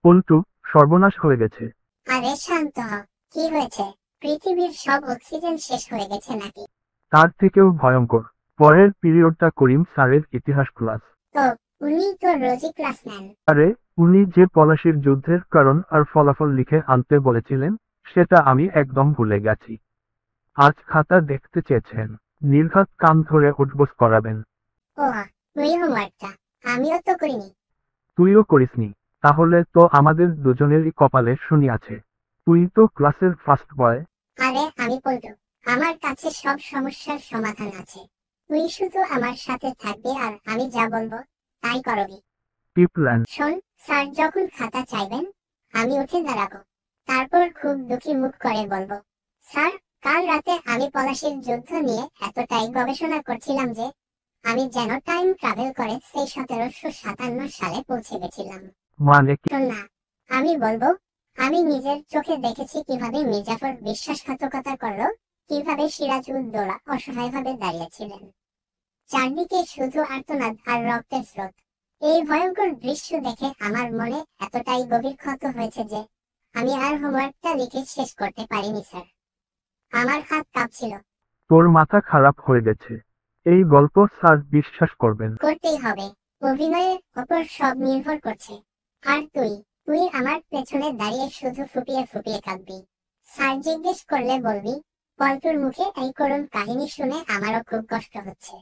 পল্টু, সর্বনাশ হয়ে গেছে। আরে শান্ত হ, কি হয়েছে? পৃথিবীর সব অক্সিজেন শেষ হয়ে গেছে নাকি? তার থেকেও ভয়ঙ্কর, পরের পিরিয়ডটা করিম স্যারের ইতিহাস ক্লাস। তো উনি তো রোজই ক্লাস নেন। আরে, উনি যে পলাশির যুদ্ধের কারণ আর ফলাফল লিখে আনতে বলেছিলেন, সেটা আমি একদম ভুলে গেছি। আজ খাতা দেখতে চেয়েছেন, নির্ঘাত কান ধরে উঠবোস করাবেন। ও, ওই হোমওয়ার্কটা আমিও তো করিনি। তুইও করিসনি? তাহলে তো আমাদের দুজনেরই কপালে শনি আছে। তুই তো ক্লাসের ফার্স্ট বয়। আরে আমি পল্টু, আমার কাছে সব সমস্যার সমাধান আছে। তুই শুধু আমার সাথে থাকবি আর আমি যা বলবো তাই করবি। কি প্ল্যান? শোন, স্যার যখন খাতা চাইবেন আমি উঠে দাঁড়াবো, তারপর খুব দুঃখী মুখ করে বলবো, স্যার, কাল রাতে আমি পলাশির যুদ্ধ নিয়ে এতটাই গবেষণা করছিলাম যে আমি যেন টাইম ট্রাভেল করে সেই 1757 সালে পৌঁছে গেছিলাম। মানে কি? শোন না, আমি বলবো, আমি নিজের চোখে দেখেছি কিভাবে মির্জাফর বিশ্বাসঘাতকতা করলো, কিভাবে সিরাজউদ্দৌলা অসহায়ভাবে দাঁড়িয়েছিলেন। চারদিকে শুধু আর্তনাদ আর রক্তের স্রোত। এই ভয়ঙ্কর দৃশ্য দেখে আমার মনে এতটাই গভীর ক্ষত হয়েছে যে আমি আর হোমওয়ার্কটা লিখে শেষ করতে পারিনি স্যার। আমার হাত কাঁপছিল। তোর মাথা খারাপ হয়ে গেছে। এই গল্প স্যার বিশ্বাস করবেন? করতেই হবে, অভিনয়ের ওপর সব নির্ভর করছে। আর তুই তুই আমার পেছনে দাঁড়িয়ে শুধু ফুপিয়ে ফুপিয়ে কাঁদবি। স্যার জিজ্ঞেস করলে বলবি, পল্টুর মুখে এই করুণ কাহিনী শুনে আমারও খুব কষ্ট হচ্ছে।